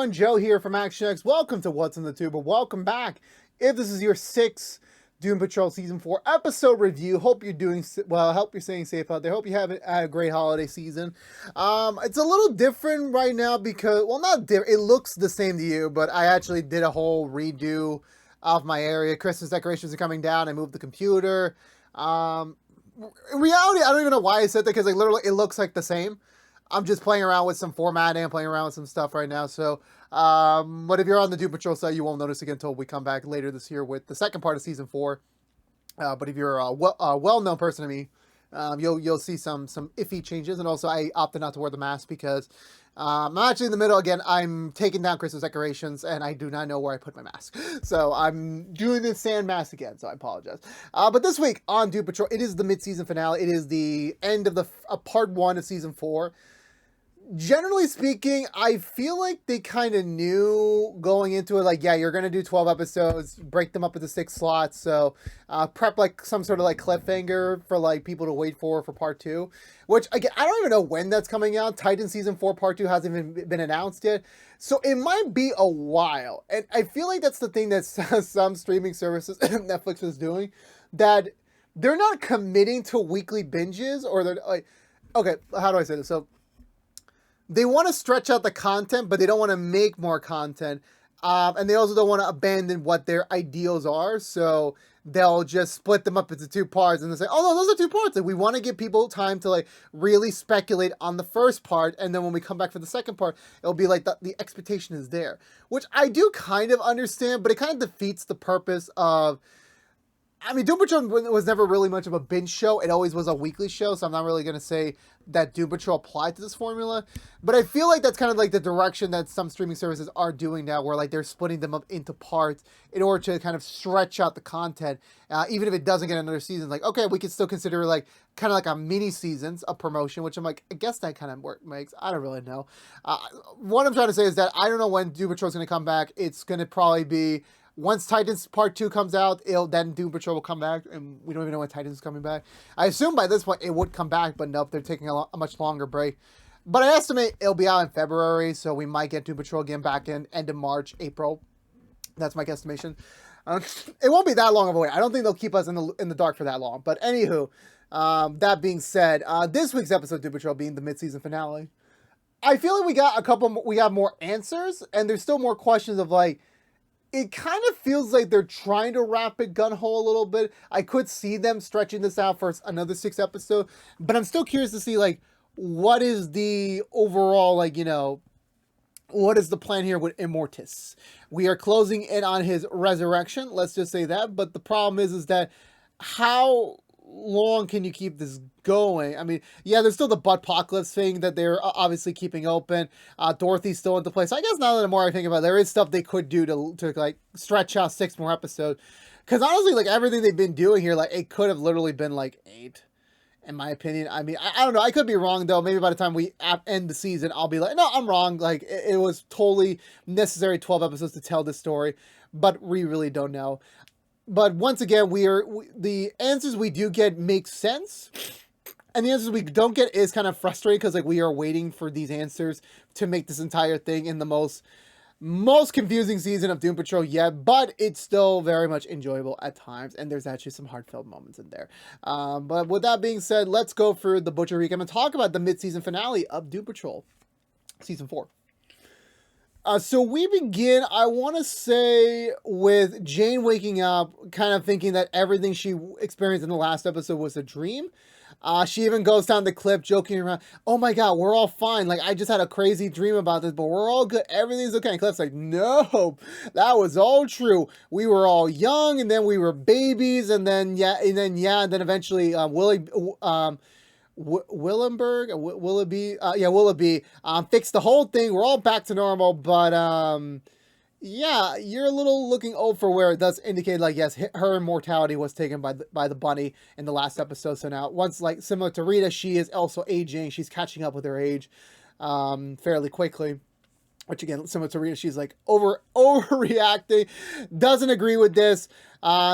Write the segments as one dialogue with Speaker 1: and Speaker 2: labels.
Speaker 1: everyone, Joe here from ActionX. Welcome to What's in the Tube, or welcome back. If this is your sixth Doom Patrol Season 4 episode review, hope you're doing well, hope you're staying safe out there, hope you have a great holiday season. It's a little different right now because, well, not different, it looks the same to you, but I actually did a whole redo of my area. Christmas decorations are coming down, I moved the computer. In reality, I don't even know why I said that, because like literally it looks like the same. I'm just playing around with some formatting, I'm playing around with some stuff right now. So, but if you're on the Doom Patrol site, you won't notice again until we come back later this year with the second part of Season 4. But if you're a well-known person to me, you'll see some iffy changes. And also, I opted not to wear the mask because I'm actually in the middle. Again, I'm taking down Christmas decorations, and I do not know where I put my mask. So I'm doing the sand mask again, so I apologize. But this week on Doom Patrol, it is the mid-season finale. It is the end of the part 1 of Season 4. Generally speaking, I feel like they kind of knew going into it, like, yeah, you're going to do 12 episodes, break them up into 6 slots, so prep like some sort of like cliffhanger for like people to wait for part 2, which again, I don't even know when that's coming out. Titan Season 4 part 2 hasn't even been announced yet, so it might be a while, and I feel like that's the thing that some streaming services, Netflix is doing, that they're not committing to weekly binges, or they're like, okay, how do I say this? So, they want to stretch out the content, but they don't want to make more content. And they also don't want to abandon what their ideals are. So they'll just split them up into 2 parts and they say, oh no, those are 2 parts. Like, we want to give people time to like really speculate on the first part. And then when we come back for the second part, it'll be like the expectation is there, which I do kind of understand, but it kind of defeats the purpose of, I mean, Doom Patrol was never really much of a binge show. It always was a weekly show, so I'm not really going to say that Doom Patrol applied to this formula. But I feel like that's kind of like the direction that some streaming services are doing now, where like they're splitting them up into parts in order to kind of stretch out the content. Even if it doesn't get another season, like, okay, we can still consider like kind of like a mini seasons of promotion, which I'm like, I guess that kind of makes, I don't really know. What I'm trying to say is that I don't know when Doom Patrol is going to come back. It's going to probably be, once Titans Part 2 comes out, then Doom Patrol will come back, and we don't even know when Titans is coming back. I assume by this point it would come back, but nope, they're taking a much longer break. But I estimate it'll be out in February, so we might get Doom Patrol again back in end of March, April. That's my guesstimation. It won't be that long of a wait. I don't think they'll keep us in the dark for that long. But anywho, that being said, this week's episode of Doom Patrol being the mid-season finale, I feel like we got more answers, and there's still more questions of like, it kind of feels like they're trying to wrap it gun-hole a little bit. I could see them stretching this out for another 6 episodes, but I'm still curious to see, like, what is the overall, like, you know, what is the plan here with Immortus? We are closing in on his resurrection, let's just say that, but the problem is that how long can you keep this going? I mean, yeah, there's still the Buttpocalypse thing that they're obviously keeping open. Dorothy's still into play. So I guess now that the more I think about it, there is stuff they could do to like stretch out 6 more episodes. Because honestly, like everything they've been doing here, like it could have literally been like 8, in my opinion. I mean, I don't know. I could be wrong though. Maybe by the time we end the season, I'll be like, no, I'm wrong. Like it was totally necessary 12 episodes to tell this story, but we really don't know. But once again, the answers we do get make sense, and the answers we don't get is kind of frustrating because like we are waiting for these answers to make this entire thing in the most confusing season of Doom Patrol yet. But it's still very much enjoyable at times, and there's actually some heartfelt moments in there. But with that being said, let's go for the Butcher Recap and talk about the mid-season finale of Doom Patrol Season 4. So we begin, I want to say, with Jane waking up, kind of thinking that everything she experienced in the last episode was a dream. She even goes down the cliff joking around, oh my god, we're all fine. Like, I just had a crazy dream about this, but we're all good. Everything's okay. And Cliff's like, no, that was all true. We were all young, and then we were babies, and then eventually Willoughby fixed the whole thing. We're all back to normal, but yeah, you're a little looking old for where it does indicate, like, yes, her immortality was taken by the bunny in the last episode. So now, once, like, similar to Rita, she is also aging. She's catching up with her age fairly quickly. Which, again, similar to Rita, she's, like, overreacting, doesn't agree with this.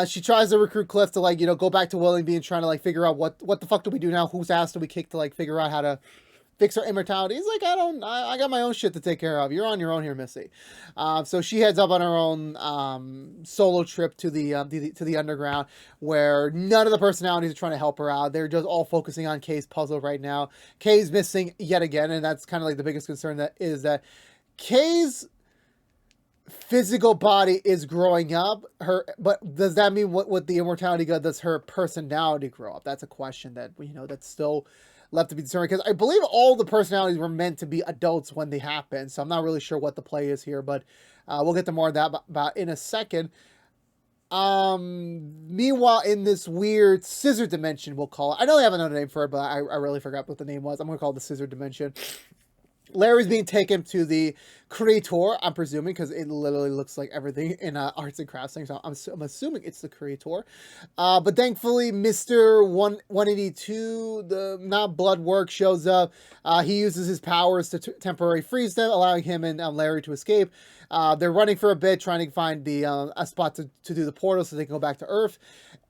Speaker 1: She tries to recruit Cliff to, like, you know, go back to Willoughby and trying to, like, figure out what the fuck do we do now? Whose ass do we kick to, like, figure out how to fix her immortality. He's like, I got my own shit to take care of. You're on your own here, Missy. So she heads up on her own solo trip to the underground, where none of the personalities are trying to help her out. They're just all focusing on Kay's puzzle right now. Kay's missing yet again, and that's kind of like the biggest concern that Kay's physical body is growing up. But does that mean what the immortality got? Does her personality grow up? That's a question that that's still left to be determined, because I believe all the personalities were meant to be adults when they happen. So I'm not really sure what the play is here, but we'll get to more of that about in a second. Meanwhile, in this weird scissor dimension, we'll call it. I know they have another name for it, but I really forgot what the name was. I'm gonna call it the scissor dimension. Larry's being taken to the creator, I'm presuming, because it literally looks like everything in arts and crafts thing. So I'm assuming it's the creator. But thankfully, Mr. 182, the not blood work, shows up. He uses his powers to temporarily freeze them, allowing him and Larry to escape. They're running for a bit, trying to find the a spot to do the portal so they can go back to Earth.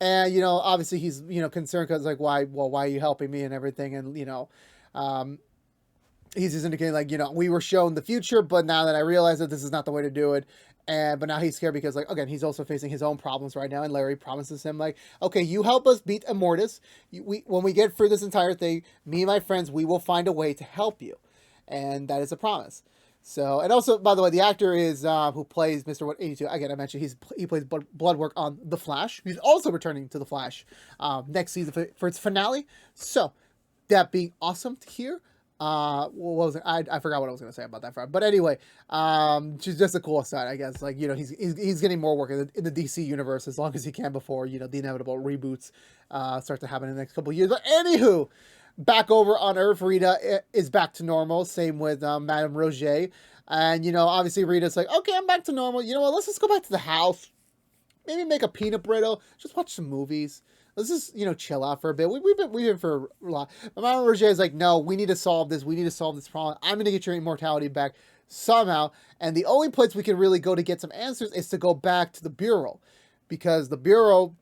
Speaker 1: And obviously he's concerned, because like, why are you helping me and everything? And he's just indicating like, we were shown the future, but now that I realize that this is not the way to do it. But now he's scared because, like, again, he's also facing his own problems right now. And Larry promises him, like, okay, you help us beat Immortus. When we get through this entire thing, me and my friends, we will find a way to help you. And that is a promise. So, and also, by the way, the actor is who plays Mr. 182. Again, I mentioned he plays Bloodwork on The Flash. He's also returning to The Flash next season for its finale. So, that being awesome to hear. What was it? I forgot what I was going to say about that front. But anyway, just a cool aside, I guess. Like, he's getting more work in the DC universe as long as he can before, the inevitable reboots start to happen in the next couple of years. But anywho, back over on Earth, Rita is back to normal. Same with Madame Roger. And, obviously Rita's like, okay, I'm back to normal. You know what? Let's just go back to the house. Maybe make a peanut brittle. Just watch some movies. Let's just, chill out for a bit. We've been for a lot. But Mama Roger is like, no, we need to solve this. We need to solve this problem. I'm going to get your immortality back somehow. And the only place we can really go to get some answers is to go back to the Bureau. Because the Bureau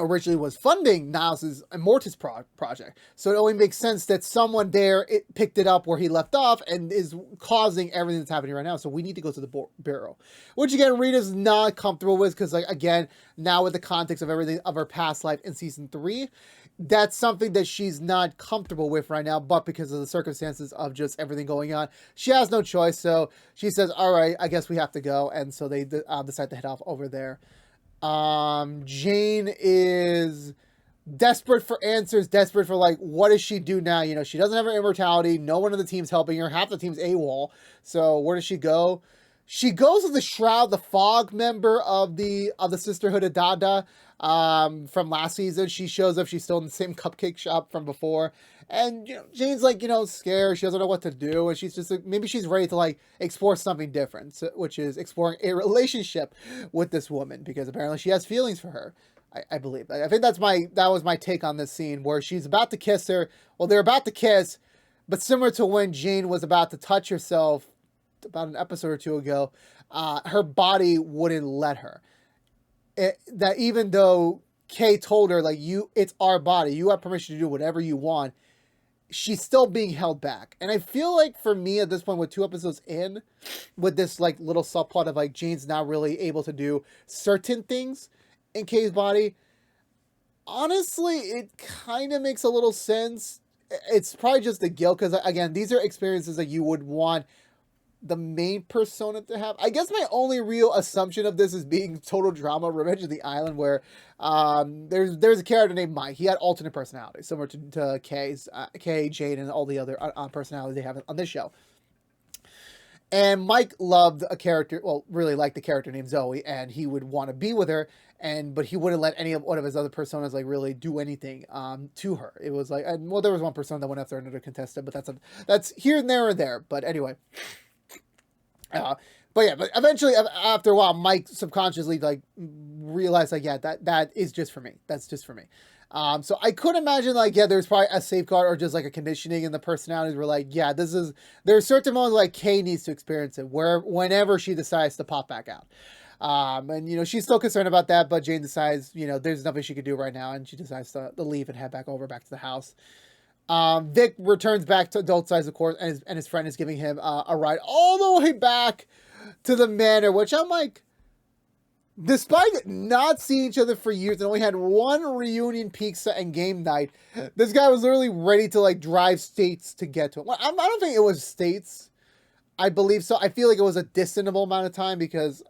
Speaker 1: originally was funding Niles' Immortus project. So it only makes sense that someone there picked it up where he left off and is causing everything that's happening right now. So we need to go to the Bureau. Which, again, Rita's not comfortable with, because, like, again, now with the context of everything of her past life in Season 3, that's something that she's not comfortable with right now. But because of the circumstances of just everything going on, she has no choice. So she says, all right, I guess we have to go. And so they decide to head off over there. Jane is desperate for answers, desperate for, like, what does she do now? She doesn't have her immortality. No one on the team's helping her. Half the team's AWOL. So where does she go? She goes to the Shroud, the Fog member of the Sisterhood of Dada from last season. She shows up. She's still in the same cupcake shop from before. And, Jane's like, scared. She doesn't know what to do. And she's just like, maybe she's ready to, like, explore something different, which is exploring a relationship with this woman, because apparently she has feelings for her. I believe. I think that was my take on this scene, where she's about to kiss her. Well, they're about to kiss, but similar to when Jane was about to touch herself about an episode or two ago, her body wouldn't let her. That even though Kay told her, like, it's our body, you have permission to do whatever you want, she's still being held back. And I feel like for me at this point, with 2 episodes in, with this, like, little subplot of, like, Jane's not really able to do certain things in Kay's body, honestly, it kind of makes a little sense. It's probably just the guilt, because, again, these are experiences that you would want the main persona to have. I guess my only real assumption of this is being total drama, Revenge of the Island, where there's a character named Mike. He had alternate personalities, similar to Kay, Jade, and all the other personalities they have on this show. And Mike loved a character, well, really liked the character named Zoe, and he would want to be with her, but he wouldn't let any of one of his other personas, like, really do anything to her. It was like, well, there was one persona that went after another contestant, but that's here and there. But anyway. But eventually, after a while, Mike subconsciously, like, realized, like, yeah, that is just for me. That's just for me. So I could imagine, like, yeah, there's probably a safeguard or just, like, a conditioning in the personalities where, like, yeah, there's certain moments, like, Kay needs to experience it, whenever she decides to pop back out. And, she's still concerned about that, but Jane decides, there's nothing she could do right now, and she decides to leave and head back to the house. Vic returns back to adult size, of course, and his friend is giving him a ride all the way back to the manor, which I'm like, despite not seeing each other for years and only had one reunion pizza and game night, this guy was literally ready to like drive states to get to him. Well, I don't think it was states. I believe so. I feel like it was a distantable amount of time because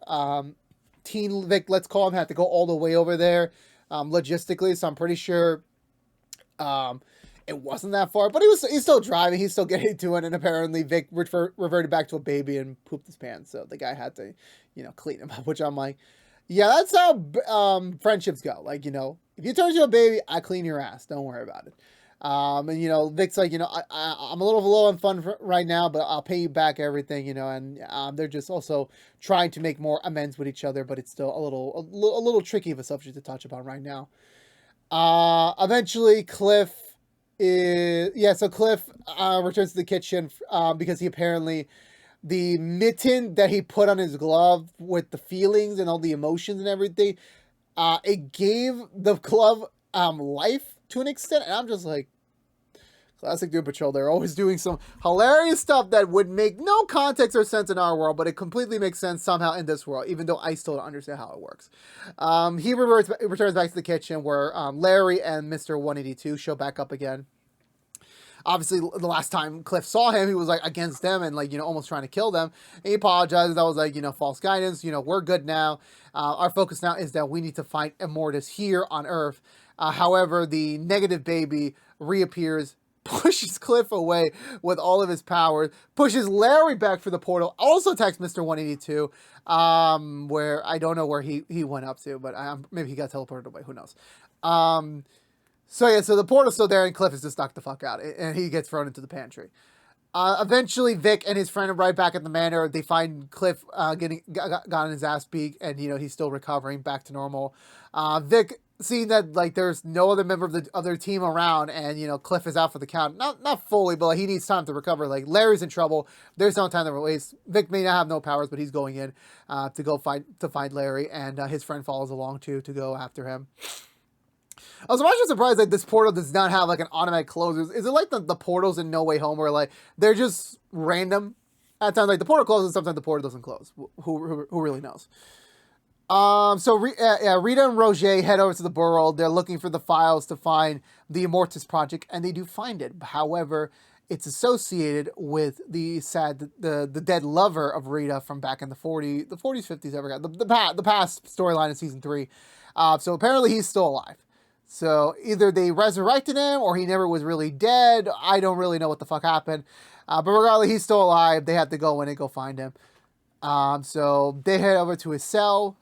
Speaker 1: Teen Vic, let's call him, had to go all the way over there logistically. So I'm pretty sure it wasn't that far, but he's still driving. He's still getting to it, and apparently Vic reverted back to a baby and pooped his pants. So the guy had to, clean him up. Which I'm like, yeah, that's how friendships go. Like, if you turn into a baby, I clean your ass. Don't worry about it. And Vic's like, I'm a little low on fun right now, but I'll pay you back everything, and they're just also trying to make more amends with each other, but it's still a little tricky of a subject to touch upon right now. Eventually Cliff returns to the kitchen because he apparently, the mitten that he put on his glove with the feelings and all the emotions and everything, it gave the glove life to an extent, and I'm just like, classic Doom Patrol. They're always doing some hilarious stuff that would make no context or sense in our world, but it completely makes sense somehow in this world, even though I still don't understand how it works. He returns back to the kitchen where Larry and Mr. 182 show back up again. Obviously, the last time Cliff saw him, he was like against them and like, almost trying to kill them. And he apologizes. That was like, false guidance. We're good now. Our focus now is that we need to find Immortus here on Earth. However, the negative baby reappears, pushes Cliff away with all of his powers, pushes Larry back for the portal, also attacks Mr. 182, where I don't know where he went up to, but maybe he got teleported away. Who knows? So the portal's still there, and Cliff is just knocked the fuck out, and he gets thrown into the pantry. Eventually, Vic and his friend are right back at the manor. They find Cliff got his ass beat, and he's still recovering back to normal. Vic, seeing that like there's no other member of the other team around, and Cliff is out for the count, not fully, but like, he needs time to recover. Like, Larry's in trouble. There's no time to waste. Vic may not have no powers, but he's going in to find Larry, and his friend follows along too to go after him. I was actually surprised that this portal does not have like an automatic close. Is it like the portals in No Way Home where like they're just random? At times like the portal closes, sometimes the portal doesn't close. Who really knows? So Rita and Roger head over to the burrow. They're looking for the files to find the Immortus project, and they do find it. However, it's associated with the dead lover of Rita from back in the 40s, 50s, the past storyline in season 3. So apparently he's still alive. So either they resurrected him or he never was really dead. I don't really know what the fuck happened. But regardless, he's still alive. They have to go in and go find him. So they head over to his cell.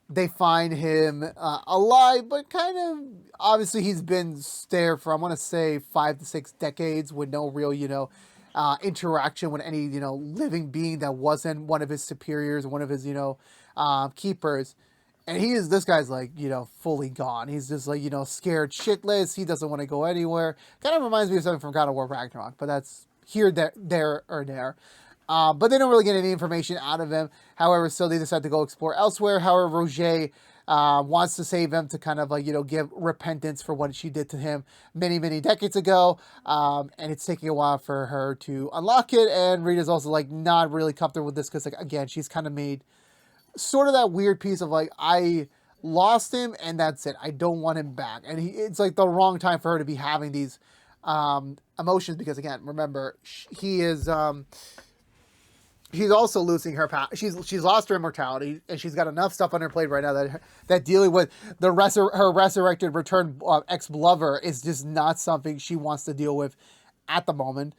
Speaker 1: They find him alive, but kind of, obviously he's been there for, I want to say, 5 to 6 decades with no real, interaction with any, living being that wasn't one of his superiors, one of his, keepers. And this guy's like, fully gone. He's just like, scared shitless. He doesn't want to go anywhere. Kind of reminds me of something from God of War Ragnarok, but that's here, there, or there. But they don't really get any information out of him. However, so they decide to go explore elsewhere. However, Roger wants to save him to kind of like, give repentance for what she did to him many, many decades ago. And it's taking a while for her to unlock it. And Rita's also like not really comfortable with this because, like, again, she's kind of made sort of that weird piece of like, I lost him and that's it. I don't want him back. And it's like the wrong time for her to be having these emotions because, again, remember, he is she's also losing her power. She's lost her immortality, and she's got enough stuff on her plate right now that dealing with her resurrected return ex-lover is just not something she wants to deal with at the moment.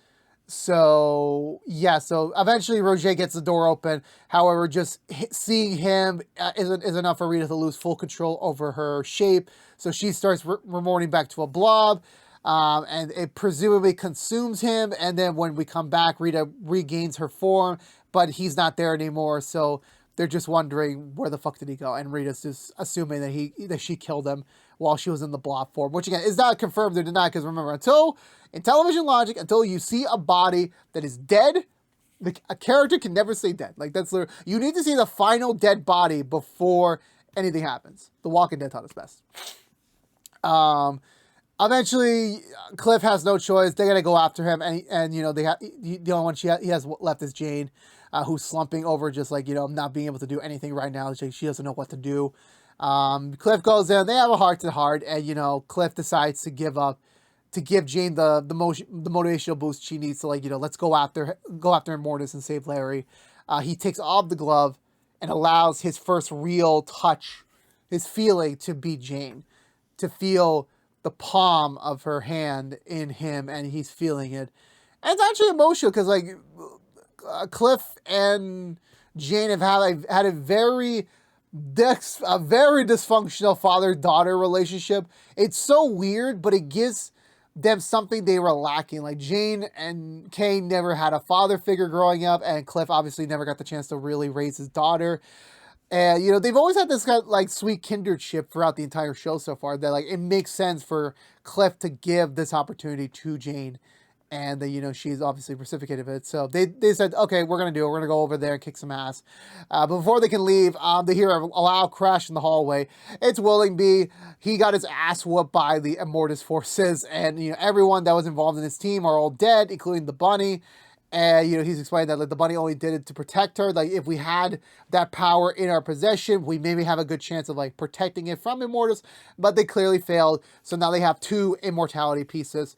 Speaker 1: So eventually Roger gets the door open. However, just seeing him is enough for Rita to lose full control over her shape. So she starts remorting back to a blob, and it presumably consumes him. And then when we come back, Rita regains her form, but he's not there anymore. So they're just wondering where the fuck did he go, and Rita's just assuming that she killed him while she was in the blob form, which again is not confirmed or denied, because remember, in television logic, until you see a body that is dead, a character can never stay dead. Like, that's literally, you need to see the final dead body before anything happens. The Walking Dead taught us best. Eventually, Cliff has no choice. They gotta go after him, and you know they the only one he has left is Jane, who's slumping over, just like not being able to do anything right now. She doesn't know what to do. Cliff goes in. They have a heart to heart, and Cliff decides to give up, to give Jane the motivational boost she needs to let's go after Immortus and save Larry. He takes off the glove and allows his first real touch, his feeling, to be Jane, to feel the palm of her hand in him, and he's feeling it. And it's actually emotional because Cliff and Jane have had a very dysfunctional father-daughter relationship. It's so weird, but it gives them something they were lacking. Like Jane and Kane never had a father figure growing up, and Cliff obviously never got the chance to really raise his daughter. And, they've always had this kind of, sweet kindredship throughout the entire show so far that, it makes sense for Cliff to give this opportunity to Jane. And, she's obviously reciprocated it. So they said, okay, we're going to do it. We're going to go over there and kick some ass. But before they can leave, they hear a loud crash in the hallway. It's Willingby. He got his ass whooped by the Immortus forces. And, everyone that was involved in his team are all dead, including the bunny. And, he's explained that the bunny only did it to protect her. If we had that power in our possession, we maybe have a good chance of, protecting it from Immortus. But they clearly failed. So now they have 2 immortality pieces.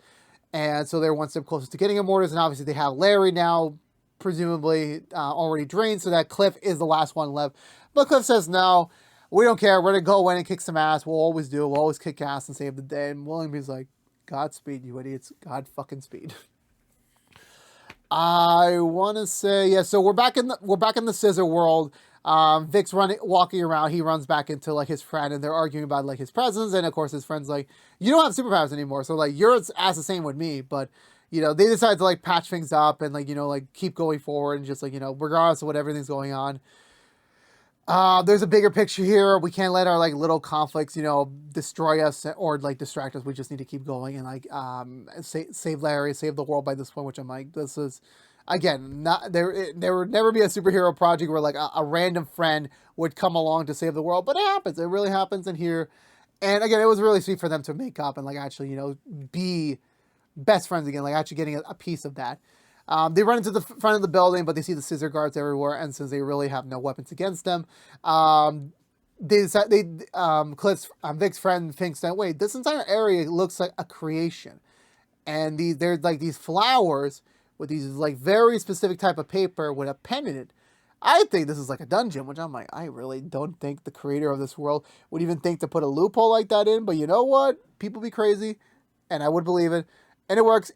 Speaker 1: And so they're one step closer to getting Immortus. And obviously they have Larry now, presumably already drained. So that Cliff is the last one left. But Cliff says, no, we don't care. We're going to go in and kick some ass. We'll always do. We'll always kick ass and save the day. And Willingby's like, Godspeed, you idiots. God fucking speed. I want to say, yeah, so we're back in the scissor world. Vic's walking around. He runs back into his friend, and they're arguing about his presence. And of course, his friend's like, "You don't have superpowers anymore, so you're as the same with me." But they decide to patch things up and keep going forward and just regardless of what everything's going on. There's a bigger picture here. We can't let our little conflicts, destroy us or distract us. We just need to keep going and save Larry, save the world by this point. Which I'm like, this is again not there. There would never be a superhero project where a random friend would come along to save the world, but it happens. It really happens in here. And again, it was really sweet for them to make up and actually be best friends again. Actually getting a piece of that. They run into the front of the building, but they see the scissor guards everywhere, and since they really have no weapons against them, Vic's friend thinks that, wait, this entire area looks like a creation, and there's these flowers with these very specific type of paper with a pen in it. I think this is a dungeon, which I'm like, I really don't think the creator of this world would even think to put a loophole like that in, but you know what? People be crazy, and I would believe it. And it works.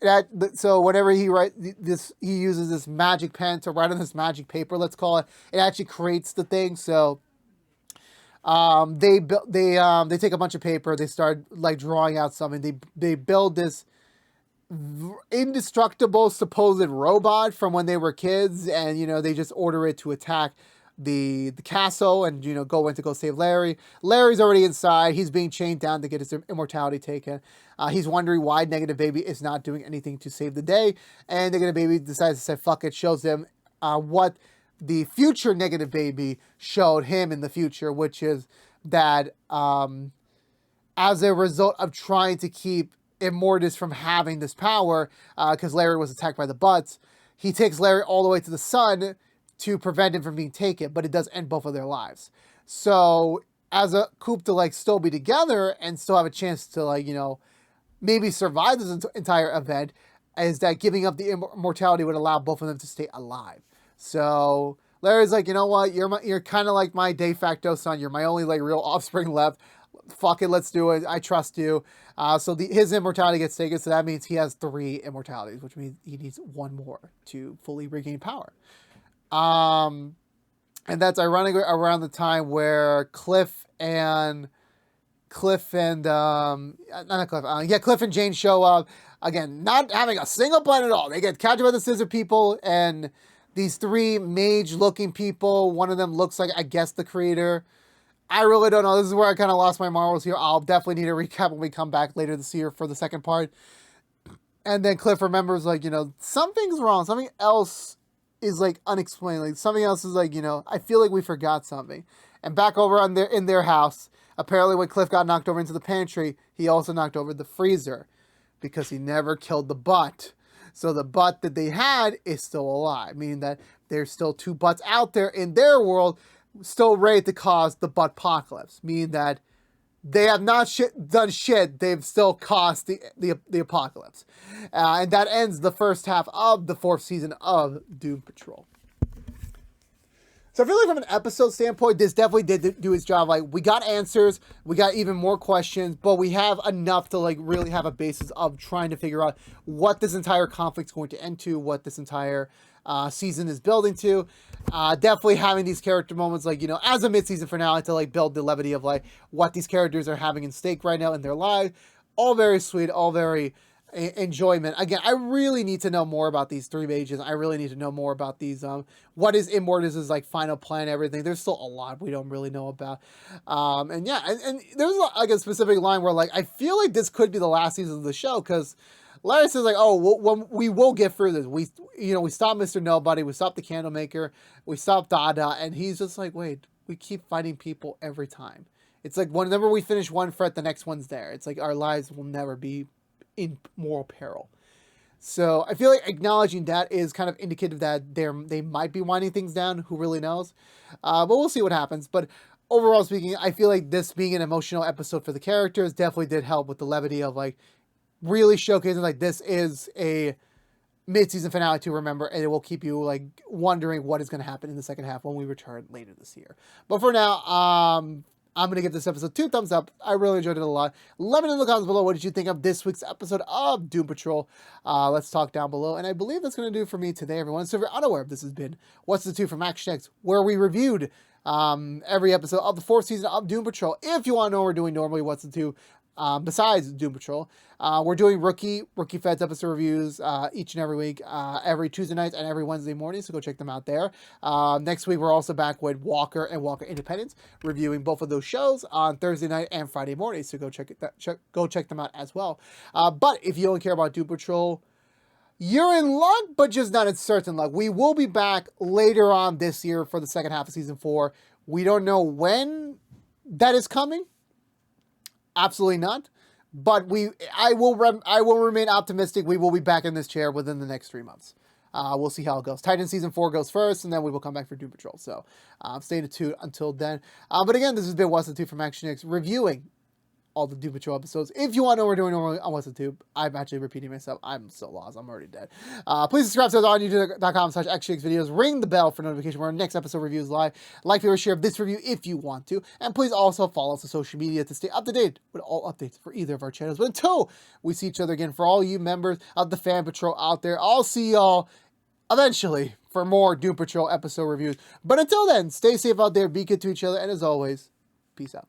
Speaker 1: So whenever he he uses this magic pen to write on this magic paper, let's call it. It actually creates the thing. So they take a bunch of paper. They start drawing out something. They build this indestructible supposed robot from when they were kids, and they just order it to attack the castle and go save Larry. Larry's already inside. He's being chained down to get his immortality taken. He's wondering why Negative Baby is not doing anything to save the day, and Negative Baby decides to say fuck it. Shows him what the future Negative Baby showed him in the future, which is that as a result of trying to keep Immortus from having this power, because Larry was attacked by the Butts, he takes Larry all the way to the sun to prevent him from being taken, but it does end both of their lives. So as a coup to still be together and still have a chance to maybe survive this entire event, is that giving up the immortality would allow both of them to stay alive. So Larry's like, you know what, you're kind of like my de facto son. You're my only real offspring left. Fuck it, let's do it. I trust you. So his immortality gets taken. So that means he has 3 immortalities, which means he needs 1 more to fully regain power. And that's ironically around the time where Cliff and Jane show up. Again, not having a single plan at all. They get captured by the scissor people, and these 3 mage-looking people. One of them looks like, I guess, the creator. I really don't know. This is where I kind of lost my marbles here. I'll definitely need a recap when we come back later this year for the second part. And then Cliff remembers, something's wrong. Something else is unexplained. Something else is I feel like we forgot something. And back over in their house, Apparently when Cliff got knocked over into the pantry, he also knocked over the freezer because he never killed the butt. So the butt that they had is still alive, meaning that there's still 2 butts out there in their world still ready to cause the butt apocalypse, meaning that they have not done shit. They've still caused the apocalypse. And that ends the first half of the 4th season of Doom Patrol. So I feel like from an episode standpoint, this definitely did do its job. Like, we got answers, we got even more questions, but we have enough to like really have a basis of trying to figure out what this entire conflict's going to end to, what this entire season is building to. Definitely having these character moments, like, you know, as a mid-season finale to like build the levity of like what these characters are having in stake right now in their lives. All very sweet, all very enjoyment. Again, I really need to know more about these 3 mages. I really need to know more about these, what is Immortus' like final plan, everything. There's still a lot we don't really know about. And yeah, and there's like a specific line where like, I feel like this could be the last season of the show, because Larry says like, oh, we will get through this. We stopped Mr. Nobody, we stopped the Candlemaker, we stopped Dada, and he's just like, wait, we keep fighting people every time. It's like whenever we finish one threat, the next one's there. It's like our lives will never be in moral peril. So I feel like acknowledging that is kind of indicative that they might be winding things down. Who really knows? But we'll see what happens. But overall speaking, I feel like this being an emotional episode for the characters definitely did help with the levity of like really showcasing like this is a mid-season finale to remember, and it will keep you like wondering what is going to happen in the second half when we return later this year. But for now, I'm going to give this episode 2 thumbs up. I really enjoyed it a lot. Let me know in the comments below, what did you think of this week's episode of Doom Patrol? Let's talk down below. And I believe that's going to do it for me today, everyone. So if you're unaware, this has been What's the 2 from ActionX, where we reviewed every episode of the 4th season of Doom Patrol. If you want to know what we're doing normally, What's the 2, besides Doom Patrol, we're doing Rookie Feds episode reviews each and every week, every Tuesday nights and every Wednesday morning, so go check them out there. Next week, we're also back with Walker and Walker Independence, reviewing both of those shows on Thursday night and Friday morning, so go check them out as well. But if you don't care about Doom Patrol, you're in luck, but just not in certain luck. We will be back later on this year for the second half of Season 4. We don't know when that is coming. Absolutely not. But I will remain optimistic. We will be back in this chair within the next 3 months. We'll see how it goes. Titan Season 4 goes first, and then we will come back for Doom Patrol. So stay tuned until then. But again, this has been What's the 2 from ActionX, reviewing all the Doom Patrol episodes. If you want to know what we're doing on What's the 2, I'm actually repeating myself. I'm so lost. I'm already dead. Please subscribe to us on youtube.com/ActionX videos. Ring the bell for notification when our next episode review is live. Like, favorite, share this review if you want to. And please also follow us on social media to stay up to date with all updates for either of our channels. But until we see each other again, for all you members of the Fan Patrol out there, I'll see y'all eventually for more Doom Patrol episode reviews. But until then, stay safe out there, be good to each other, and as always, peace out.